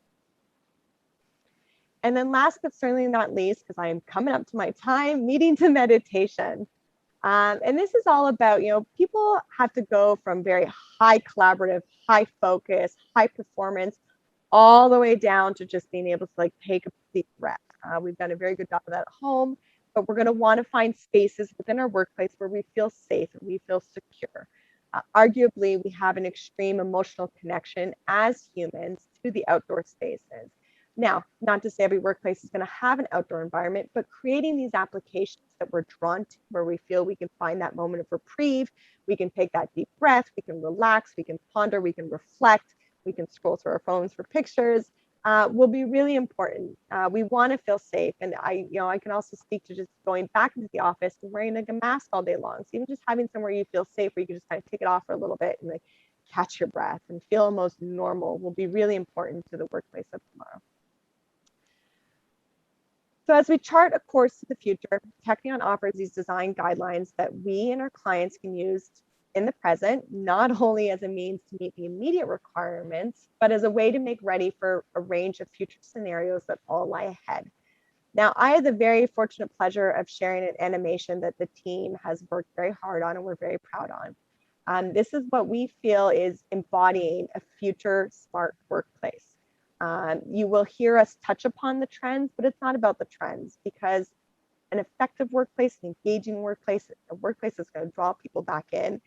Speaker 2: And then last but certainly not least, because I am coming up to my time, meeting to meditation. And this is all about, you know, people have to go from very high collaborative, high focus, high performance, all the way down to just being able to like take a deep breath. We've done a very good job of that at home. but we're going to want to find spaces within our workplace where we feel safe and we feel secure. Arguably, we have an extreme emotional connection as humans to the outdoor spaces. Now, not to say every workplace is going to have an outdoor environment, but creating these applications that we're drawn to, where we feel we can find that moment of reprieve, we can take that deep breath, we can relax, we can ponder, we can reflect, we can scroll through our phones for pictures, will be really important. We want to feel safe. And I can also speak to just going back into the office and wearing like a mask all day long. So even just having somewhere you feel safe, where you can just kind of take it off for a little bit and like catch your breath and feel almost normal, will be really important to the workplace of tomorrow. So as we chart a course to the future, Teknion offers these design guidelines that we and our clients can use in the present, not only as a means to meet the immediate requirements, but as a way to make ready for a range of future scenarios that all lie ahead. Now, I had the very fortunate pleasure of sharing an animation that the team has worked very hard on and we're very proud on. This is what we feel is embodying a future smart workplace. You will hear us touch upon the trends, but it's not about the trends, because an effective workplace, an engaging workplace, a workplace that's going to draw people back in,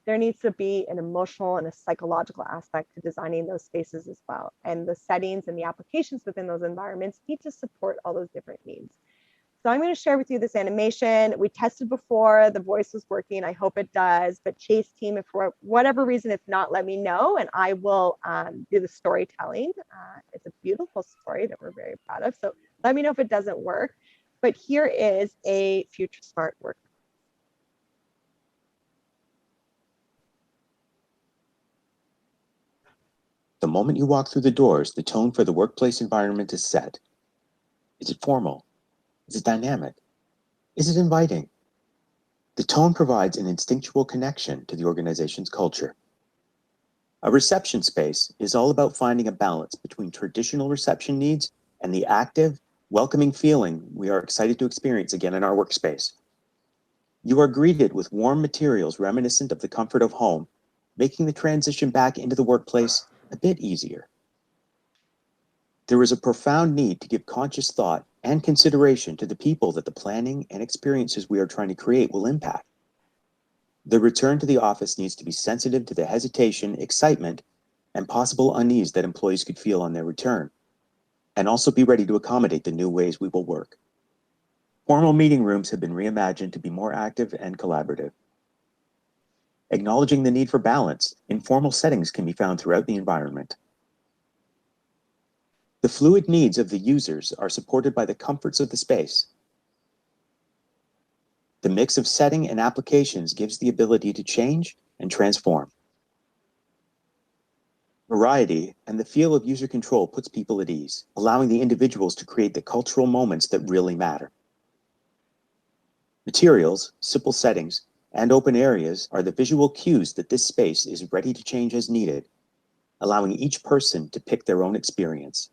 Speaker 2: there needs to be an emotional and a psychological aspect to designing those spaces as well. And the settings and the applications within those environments need to support all those different needs. So I'm going to share with you this animation. We tested before, the voice was working. I hope it does. But Chase team, if for whatever reason it's not, let me know, and I will do the storytelling. It's a beautiful story that we're very proud of. So let me know if it doesn't work. But here is a future smart work.
Speaker 7: The moment you walk through the doors, the tone for the workplace environment is set. Is it formal? Is it dynamic? Is it inviting? The tone provides an instinctual connection to the organization's culture. A reception space is all about finding a balance between traditional reception needs and the active, welcoming feeling we are excited to experience again in our workspace. You are greeted with warm materials reminiscent of the comfort of home, making the transition back into the workplace a bit easier. There is a profound need to give conscious thought and consideration to the people that the planning and experiences we are trying to create will impact. The return to the office needs to be sensitive to the hesitation, excitement, and possible unease that employees could feel on their return, and also be ready to accommodate the new ways we will work. Formal meeting rooms have been reimagined to be more active and collaborative. Acknowledging the need for balance, informal settings can be found throughout the environment. The fluid needs of the users are supported by the comforts of the space. The mix of setting and applications gives the ability to change and transform. Variety and the feel of user control puts people at ease, allowing the individuals to create the cultural moments that really matter. Materials, simple settings, and open areas are the visual cues that this space is ready to change as needed, allowing each person to pick their own experience.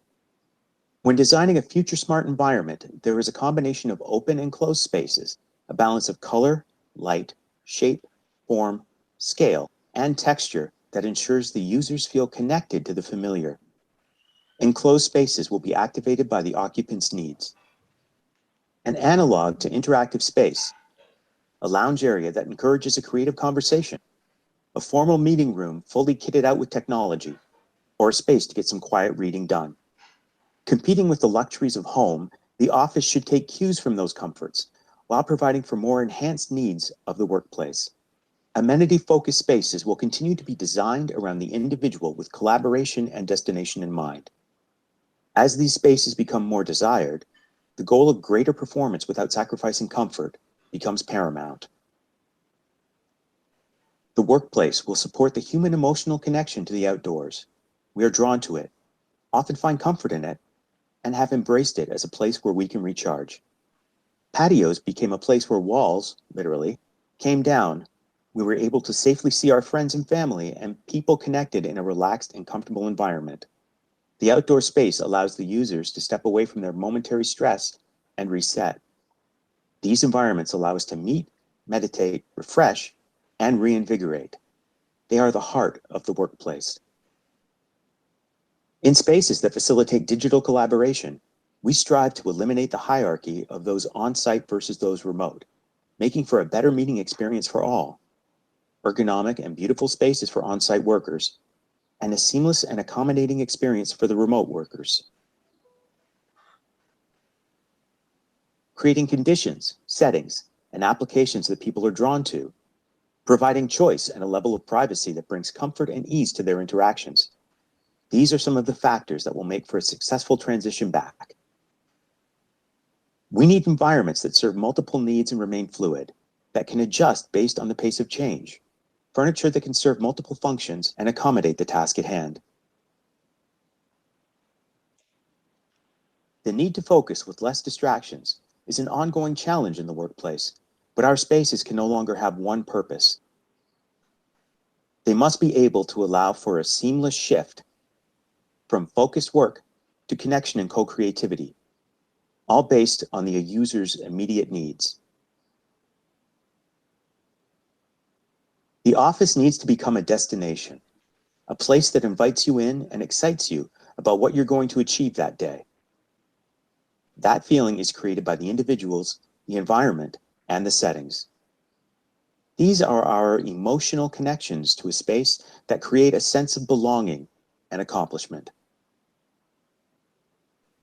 Speaker 7: When designing a future smart environment, there is a combination of open and closed spaces, a balance of color, light, shape, form, scale, and texture that ensures the users feel connected to the familiar. Enclosed spaces will be activated by the occupant's needs. An analog to interactive space, a lounge area that encourages a creative conversation, a formal meeting room fully kitted out with technology, or a space to get some quiet reading done. Competing with the luxuries of home, the office should take cues from those comforts while providing for more enhanced needs of the workplace. Amenity-focused spaces will continue to be designed around the individual with collaboration and destination in mind. As these spaces become more desired, the goal of greater performance without sacrificing comfort becomes paramount. The workplace will support the human emotional connection to the outdoors. We are drawn to it, often find comfort in it, and have embraced it as a place where we can recharge. Patios became a place where walls, literally, came down. We were able to safely see our friends and family and people connected in a relaxed and comfortable environment. The outdoor space allows the users to step away from their momentary stress and reset. These environments allow us to meet, meditate, refresh, and reinvigorate. They are the heart of the workplace. In spaces that facilitate digital collaboration, We strive to eliminate the hierarchy of those on-site versus those remote, making for a better meeting experience for all, ergonomic and beautiful spaces for on-site workers, and a seamless and accommodating experience for the remote workers. Creating conditions, settings, and applications that people are drawn to, providing choice and a level of privacy that brings comfort and ease to their interactions. These are some of the factors that will make for a successful transition back. We need environments that serve multiple needs and remain fluid, that can adjust based on the pace of change, furniture that can serve multiple functions and accommodate the task at hand. The need to focus with less distractions is an ongoing challenge in the workplace, but our spaces can no longer have one purpose. They must be able to allow for a seamless shift from focused work to connection and co-creativity, all based on the user's immediate needs. The office needs to become a destination, a place that invites you in and excites you about what you're going to achieve that day. That feeling is created by the individuals, the environment, and the settings. These are our emotional connections to a space that create a sense of belonging and accomplishment.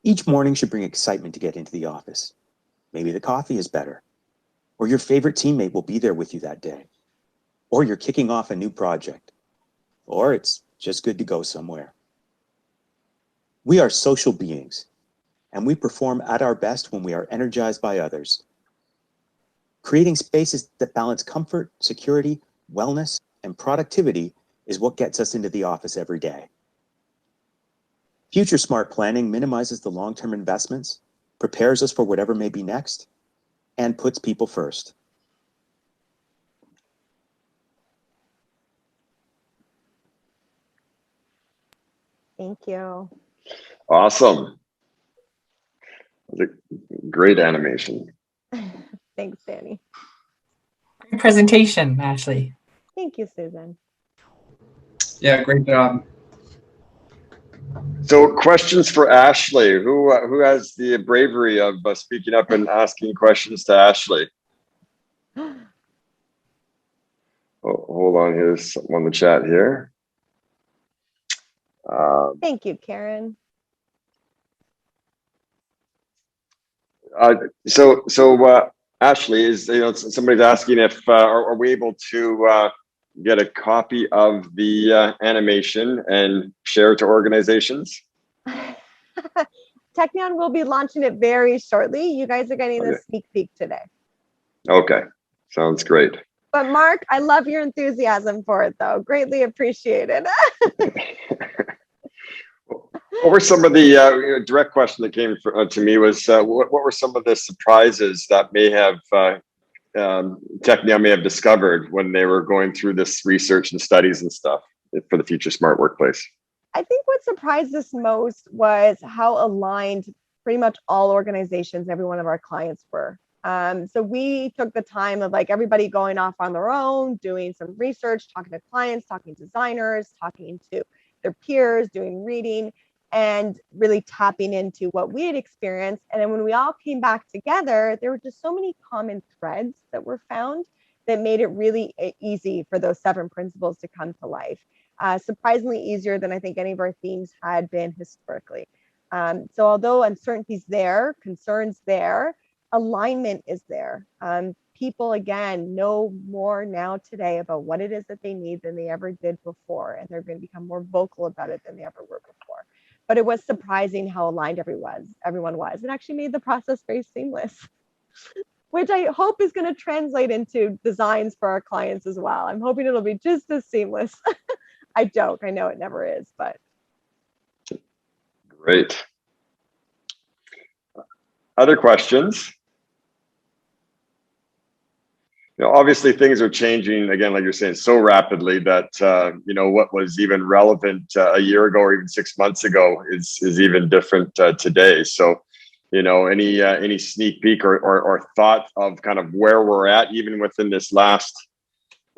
Speaker 7: Each morning should bring excitement to get into the office. Maybe the coffee is better, or your favorite teammate will be there with you that day, or you're kicking off a new project, or it's just good to go somewhere. We are social beings, and we perform at our best when we are energized by others. Creating spaces that balance comfort, security, wellness, and productivity is what gets us into the office every day. Future smart planning minimizes the long-term investments, prepares us for whatever may be next, and puts people first.
Speaker 2: Thank you.
Speaker 1: Awesome. That was a great animation.
Speaker 2: Thanks, Danny.
Speaker 8: Great presentation, Ashley.
Speaker 2: Thank you, Susan.
Speaker 9: Yeah, great job.
Speaker 1: So questions for Ashley. Who has the bravery of speaking up and asking questions to Ashley? Oh, hold on, here's something on the chat here.
Speaker 2: Thank you, Karen.
Speaker 1: Ashley, somebody's asking if are we able to get a copy of the animation and share it to organizations?
Speaker 2: Teknion will be launching it very shortly. You guys are getting the sneak peek today.
Speaker 1: Okay, sounds great.
Speaker 2: But Mark, I love your enthusiasm for it, though. Greatly appreciated.
Speaker 1: What were some of the direct question that came to me was what were some of the surprises that may have Teknion may have discovered when they were going through this research and studies and stuff for the future smart workplace?
Speaker 2: I think what surprised us most was how aligned pretty much all organizations, every one of our clients were. So we took the time of like everybody going off on their own, doing some research, talking to clients, talking to designers, talking to their peers, doing reading, and really tapping into what we had experienced. And then when we all came back together, there were just so many common threads that were found that made it really easy for those 7 principles to come to life. Surprisingly easier than I think any of our themes had been historically. So although uncertainty's there, concerns there, alignment is there. People, again, know more now today about what it is that they need than they ever did before, and they're going to become more vocal about it than they ever were before. But it was surprising how aligned everyone was. It actually made the process very seamless, which I hope is going to translate into designs for our clients as well. I'm hoping it'll be just as seamless. I joke, I know it never is, but.
Speaker 1: Great. Other questions? Obviously things are changing again, like you're saying, so rapidly that what was even relevant a year ago or even 6 months ago is even different today. So, any sneak peek or thought of kind of where we're at, even within this last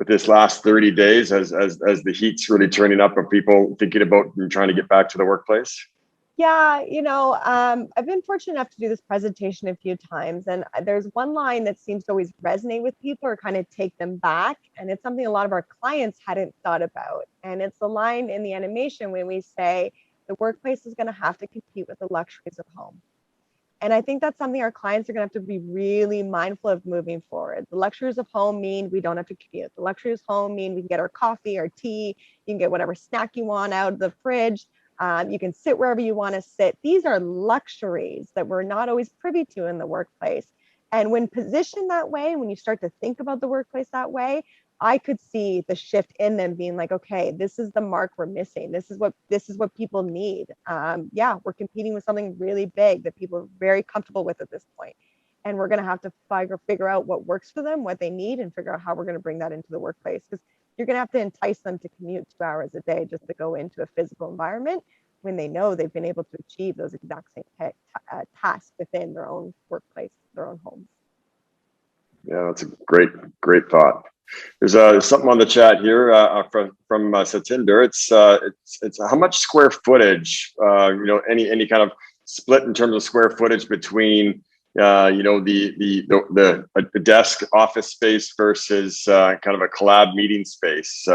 Speaker 1: 30 days, as the heat's really turning up and people thinking about and trying to get back to the workplace?
Speaker 2: Yeah, I've been fortunate enough to do this presentation a few times, and there's one line that seems to always resonate with people or kind of take them back. And it's something a lot of our clients hadn't thought about. And it's the line in the animation when we say, the workplace is going to have to compete with the luxuries of home. And I think that's something our clients are going to have to be really mindful of moving forward. The luxuries of home mean we don't have to commute. The luxuries of home mean we can get our coffee, our tea, you can get whatever snack you want out of the fridge. You can sit wherever you want to sit. These are luxuries that we're not always privy to in the workplace. And when positioned that way, when you start to think about the workplace that way, I could see the shift in them being like, okay, this is the mark we're missing. This is what people need. Yeah, we're competing with something really big that people are very comfortable with at this point. And we're going to have to figure out what works for them, what they need, and figure out how we're going to bring that into the workplace. Because you're going to have to entice them to commute 2 hours a day just to go into a physical environment when they know they've been able to achieve those exact same tasks within their own workplace, their own homes.
Speaker 1: Yeah, that's a great thought. There's something on the chat here from Satinder. It's how much square footage, any kind of split in terms of square footage between the desk office space versus kind of a collab meeting space.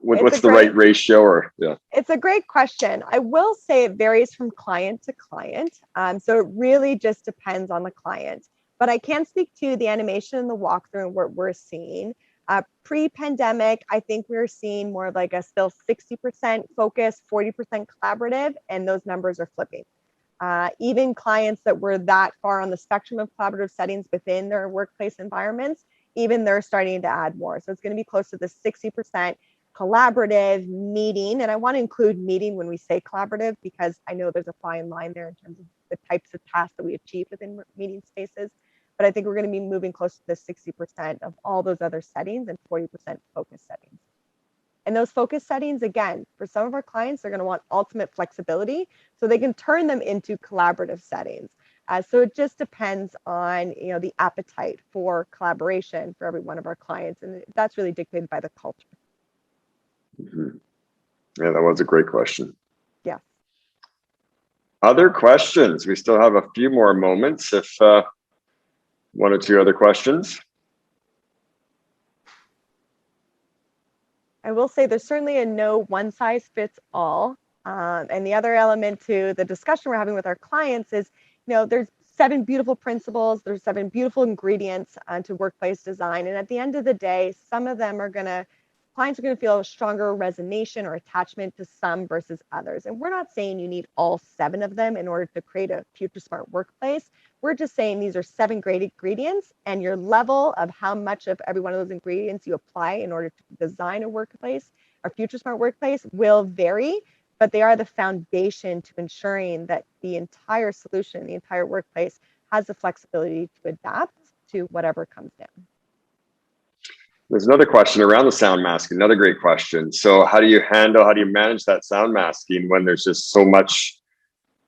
Speaker 1: What's the right ratio? Or yeah,
Speaker 2: it's a great question. I will say it varies from client to client. So it really just depends on the client. But I can speak to the animation and the walkthrough and what we're seeing. Pre-pandemic, I think we were seeing more of like a still 60% focus, 40% collaborative, and those numbers are flipping. Even clients that were that far on the spectrum of collaborative settings within their workplace environments, even they're starting to add more. So it's going to be close to the 60% collaborative meeting. And I want to include meeting when we say collaborative, because I know there's a fine line there in terms of the types of tasks that we achieve within meeting spaces. But I think we're going to be moving close to the 60% of all those other settings and 40% focus settings. And those focus settings, again, for some of our clients, they're going to want ultimate flexibility so they can turn them into collaborative settings. So it just depends on the appetite for collaboration for every one of our clients. And that's really dictated by the culture.
Speaker 1: Mm-hmm. Yeah, that was a great question.
Speaker 2: Yeah.
Speaker 1: Other questions? We still have a few more moments. If one or two other questions.
Speaker 2: I will say there's certainly a no one size fits all. And the other element to the discussion we're having with our clients is, there's 7 beautiful principles, there's 7 beautiful ingredients to workplace design. And at the end of the day, some of them clients are going to feel a stronger resonation or attachment to some versus others. And we're not saying you need all 7 of them in order to create a future smart workplace. We're just saying these are 7 great ingredients, and your level of how much of every one of those ingredients you apply in order to design a workplace, a future smart workplace, will vary, but they are the foundation to ensuring that the entire solution, the entire workplace, has the flexibility to adapt to whatever comes down.
Speaker 1: There's another question around the sound masking, another great question. So how do you manage that sound masking when there's just so much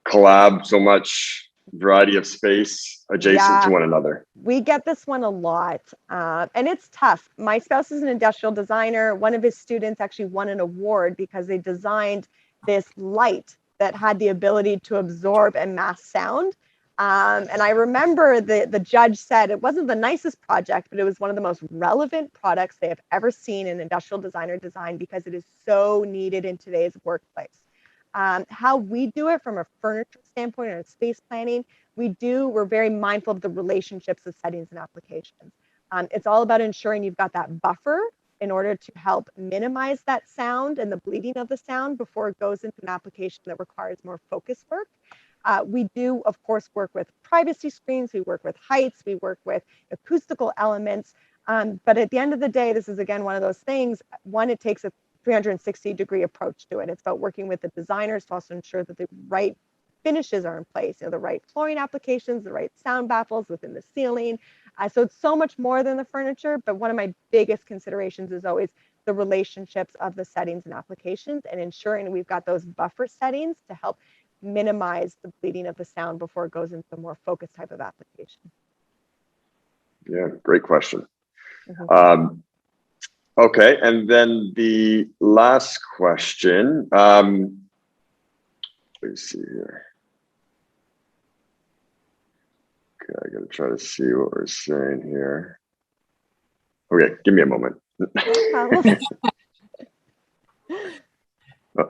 Speaker 1: collab, so much variety of space adjacent to one another?
Speaker 2: We get this one a lot, and it's tough. My spouse is an industrial designer. One of his students actually won an award because they designed this light that had the ability to absorb and mask sound. And I remember the judge said it wasn't the nicest project, but it was one of the most relevant products they have ever seen in industrial designer design because it is so needed in today's workplace. How we do it from a furniture standpoint and space planning, we're very mindful of the relationships of settings and applications. It's all about ensuring you've got that buffer in order to help minimize that sound and the bleeding of the sound before it goes into an application that requires more focus work. We do, of course, work with privacy screens, we work with heights, we work with acoustical elements. But at the end of the day, this is, again, one of those things. One, it takes a 360-degree approach to it. It's about working with the designers to also ensure that the right finishes are in place, the right flooring applications, the right sound baffles within the ceiling. So it's so much more than the furniture, but one of my biggest considerations is always the relationships of the settings and applications and ensuring we've got those buffer settings to help minimize the bleeding of the sound before it goes into a more focused type of application.
Speaker 1: Yeah, great question. Mm-hmm. Okay, and then the last question. Let's see here. Okay, I gotta try to see what we're saying here. Okay, give me a moment.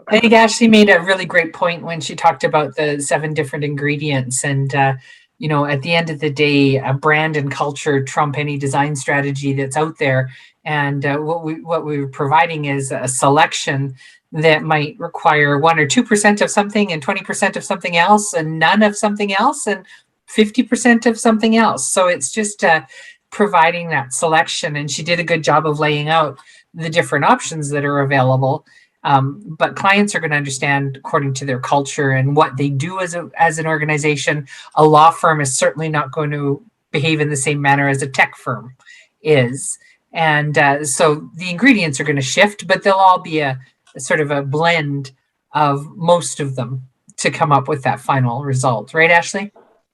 Speaker 8: I think Ashley made a really great point when she talked about the 7 different ingredients. And, you know, at the end of the day, a brand and culture trump any design strategy that's out there. And what we're providing is a selection that might require 1 or 2% of something and 20% of something else and none of something else and 50% of something else. So it's just providing that selection. And she did a good job of laying out the different options that are available. But clients are going to understand according to their culture and what they do as an organization. A law firm is certainly not going to behave in the same manner as a tech firm is. And so the ingredients are going to shift, but they'll all be a sort of a blend of most of them to come up with that final result. Right, Ashley?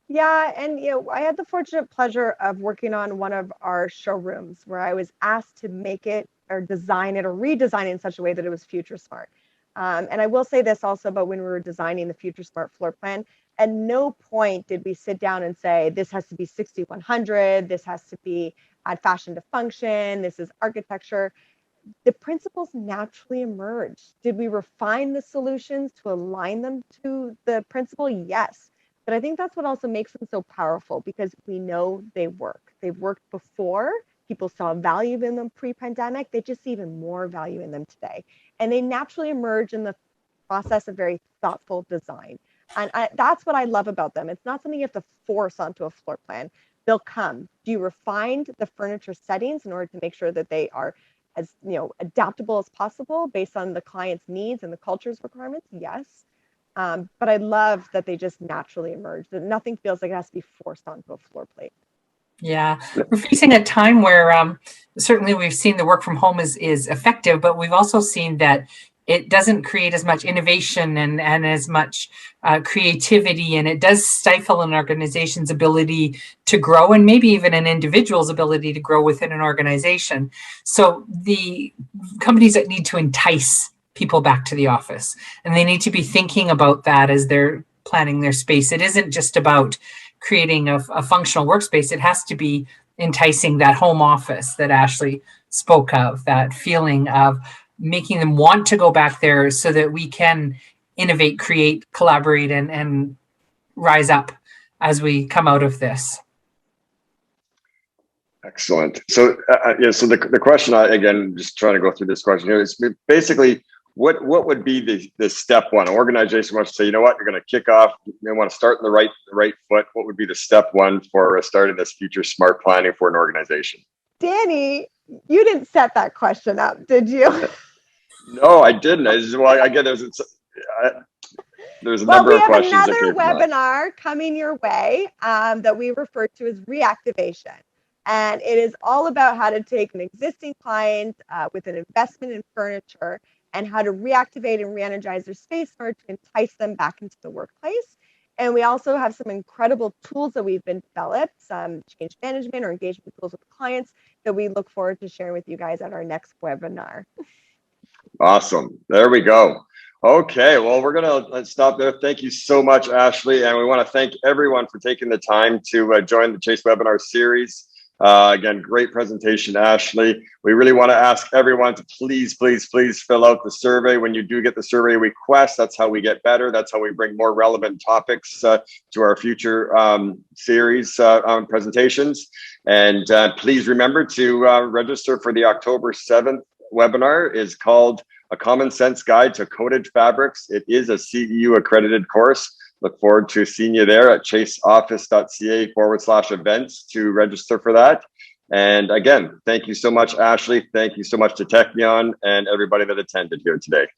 Speaker 2: Yeah, and you know, I had the fortunate pleasure of working on one of our showrooms where I was asked to make it or design it or redesign it in such a way that it was future smart. And I will say this also about when we were designing the future smart floor plan, at no point did we sit down and say, this has to be 6100, this has to be add fashion to function, this is architecture. The principles naturally emerged. Did we refine the solutions to align them to the principle? Yes. But I think that's what also makes them so powerful because we know they work. They've worked before. People saw value in them pre-pandemic. They just see even more value in them today. And they naturally emerge in the process of very thoughtful design. And that's what I love about them. It's not something you have to force onto a floor plan. They'll come. Do you refine the furniture settings in order to make sure that they are as adaptable as possible based on the client's needs and the culture's requirements? Yes. But I love that they just naturally emerge, that nothing feels like it has to be forced onto a floor plate.
Speaker 8: Yeah, we're facing a time where certainly we've seen the work from home is effective, but we've also seen that it doesn't create as much innovation and as much creativity, and it does stifle an organization's ability to grow and maybe even an individual's ability to grow within an organization. So the companies that need to entice people back to the office, and they need to be thinking about that as they're planning their space. It isn't just about creating a functional workspace. It has to be enticing that home office that Ashley spoke of, that feeling of making them want to go back there so that we can innovate, create, collaborate, and rise up as we come out of this.
Speaker 1: Excellent. So, so the question, again, just trying to go through this question here, is basically, what would be the step one? An organization wants to say, you know what, you're going to kick off. They want to start in the right foot. What would be the step one for starting this future smart planning for an organization?
Speaker 2: Danny, you didn't set that question up, did you?
Speaker 1: No, I didn't. There's a number of questions.
Speaker 2: Well, we have another webinar coming your way that we refer to as reactivation. And it is all about how to take an existing client with an investment in furniture and how to reactivate and re-energize their space in order to entice them back into the workplace. And we also have some incredible tools that we've been developed, some change management or engagement tools with clients that we look forward to sharing with you guys at our next webinar.
Speaker 1: Awesome. There we go. Okay, well, we're going to stop there. Thank you so much, Ashley. And we want to thank everyone for taking the time to join the Chase webinar series. Again, great presentation, Ashley. We really want to ask everyone to please fill out the survey. When you do get the survey request, that's how we get better. That's how we bring more relevant topics to our future series presentations. And please remember to register for the October 7th webinar. Is called A Common Sense Guide to Coated Fabrics. It is a CEU accredited course. Look forward to seeing you there at chaseoffice.ca/events to register for that. And again, thank you so much, Ashley. Thank you so much to Teknion and everybody that attended here today.